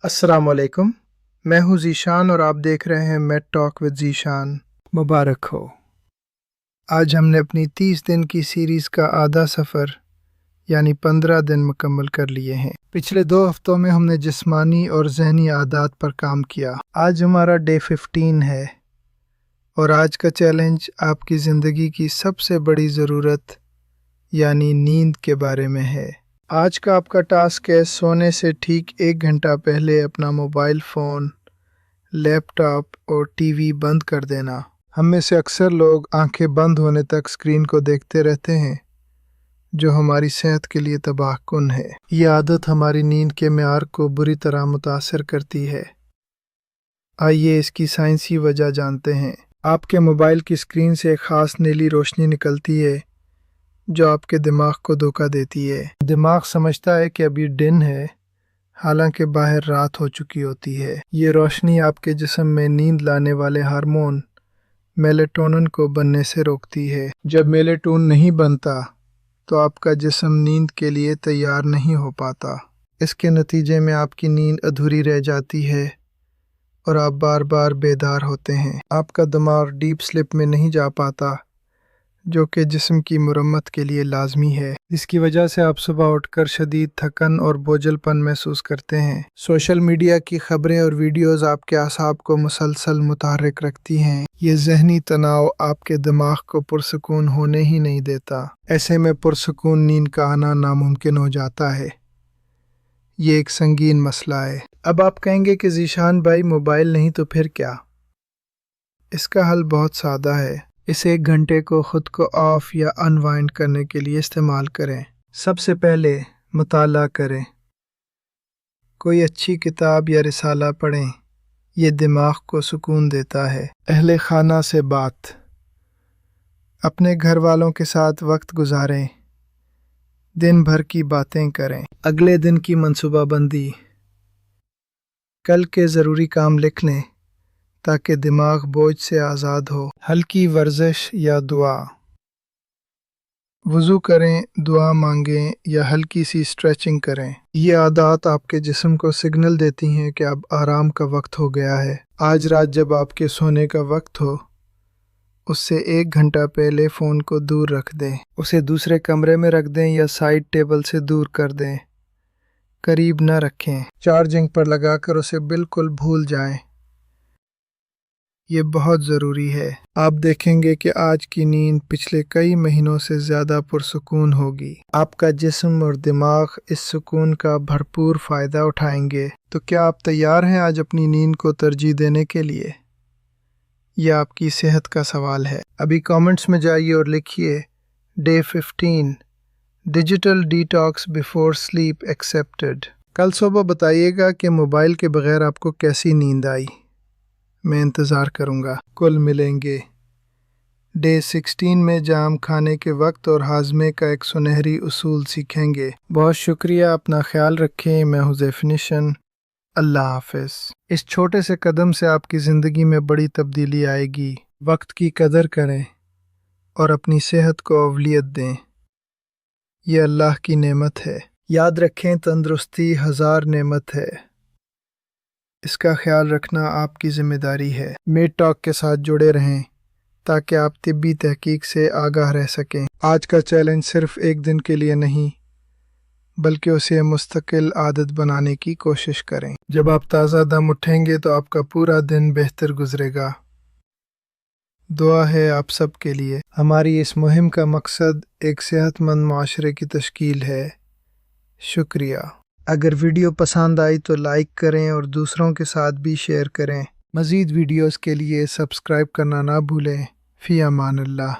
अस्सलाम वालेकुम। मैं हूँ ज़ीशान और आप देख रहे हैं मेट टॉक विद ज़ीशान। मुबारक हो। आज हमने अपनी 30 दिन की सीरीज़ का आधा सफ़र यानी 15 दिन मुकम्मल कर लिए हैं। पिछले 2 हफ्तों में हमने जिस्मानी और ज़हनी आदात पर काम किया। आज हमारा डे 15 है और आज का चैलेंज आपकी ज़िंदगी की सबसे बड़ी ज़रूरत यानी नींद के बारे में है। आज का आपका टास्क है सोने से ठीक 1 घंटा पहले अपना मोबाइल फ़ोन, लैपटॉप और टीवी बंद कर देना। हम में से अक्सर लोग आंखें बंद होने तक स्क्रीन को देखते रहते हैं, जो हमारी सेहत के लिए तबाहकुन है। ये आदत हमारी नींद के मेयार को बुरी तरह मुतासर करती है। आइए इसकी साइंसी वजह जानते हैं। आपके मोबाइल की स्क्रीन से एक ख़ास नीली रोशनी निकलती है जो आपके दिमाग को धोखा देती है। दिमाग समझता है कि अभी दिन है, हालांकि बाहर रात हो चुकी होती है। ये रोशनी आपके जिस्म में नींद लाने वाले हार्मोन मेलेटोनिन को बनने से रोकती है। जब मेलेटोनिन नहीं बनता तो आपका जिस्म नींद के लिए तैयार नहीं हो पाता। इसके नतीजे में आपकी नींद अधूरी रह जाती है और आप बार बार बेदार होते हैं। आपका दिमाग डीप स्लीप में नहीं जा पाता, जो कि जिस्म की मुरम्मत के लिए लाजमी है। इसकी वजह से आप सुबह उठकर शदीद थकन और बोझलपन महसूस करते हैं। सोशल मीडिया की खबरें और वीडियोस आपके आसाब को मुसलसल मुतहर्रिक रखती हैं। ये ज़हनी तनाव आपके दिमाग को पुरसकून होने ही नहीं देता। ऐसे में पुरसकून नींद का आना नामुमकिन हो जाता है। ये एक संगीन मसला है। अब आप कहेंगे कि ज़ीशान भाई मोबाइल नहीं तो फिर क्या? इसका हल बहुत सादा है। इस 1 घंटे को ख़ुद को ऑफ या अनवाइंड करने के लिए इस्तेमाल करें। सबसे पहले मुताला करें। कोई अच्छी किताब या रिसाला पढ़ें। ये दिमाग को सुकून देता है। अहले खाना से बात। अपने घर वालों के साथ वक्त गुजारें। दिन भर की बातें करें। अगले दिन की मंसूबाबंदी। कल के ज़रूरी काम लिख लें ताकि दिमाग बोझ से आज़ाद हो। हल्की वर्जिश या दुआ। वज़ू करें, दुआ मांगें या हल्की सी स्ट्रेचिंग करें। ये आदत आपके जिस्म को सिग्नल देती हैं कि अब आराम का वक्त हो गया है। आज रात जब आपके सोने का वक्त हो, उससे 1 घंटा पहले फ़ोन को दूर रख दें। उसे दूसरे कमरे में रख दें या साइड टेबल से दूर कर दें। करीब न रखें। चार्जिंग पर लगाकर उसे बिल्कुल भूल जाएं। ये बहुत ज़रूरी है। आप देखेंगे कि आज की नींद पिछले कई महीनों से ज़्यादा पुरसुकून होगी। आपका जिस्म और दिमाग इस सुकून का भरपूर फ़ायदा उठाएंगे। तो क्या आप तैयार हैं आज अपनी नींद को तरजीह देने के लिए? यह आपकी सेहत का सवाल है। अभी कमेंट्स में जाइए और लिखिए day 15 digital detox before sleep accepted. कल सुबह बताइएगा कि मोबाइल के बगैर आपको कैसी नींद आई। मैं इंतज़ार करूँगा। कुल मिलेंगे। डे 16 में जाम खाने के वक्त और हाजमे का एक सुनहरी उसूल सीखेंगे। बहुत शुक्रिया। अपना ख्याल रखें। मैं हूँ ज़ेफिनिशन। अल्लाह हाफ़िज़। इस छोटे से कदम से आपकी ज़िंदगी में बड़ी तब्दीली आएगी। वक्त की कदर करें और अपनी सेहत को अवलियत दें। यह अल्लाह की नेमत है। याद रखें, तंदुरुस्ती 1000 नेमत है। इसका ख्याल रखना आपकी ज़िम्मेदारी है। मेट टॉक के साथ जुड़े रहें ताकि आप तिब्बी तहकीक से आगाह रह सकें। आज का चैलेंज सिर्फ़ 1 दिन के लिए नहीं, बल्कि उसे मुस्तकिल आदत बनाने की कोशिश करें। जब आप ताज़ा दम उठेंगे तो आपका पूरा दिन बेहतर गुजरेगा। दुआ है आप सब के लिए। हमारी इस मुहिम का मकसद एक सेहतमंद माशरे की तश्कील है। शुक्रिया। अगर वीडियो पसंद आई तो लाइक करें और दूसरों के साथ भी शेयर करें। मज़ीद वीडियोस के लिए सब्सक्राइब करना ना भूलें। फ़ी अमान अल्लाह।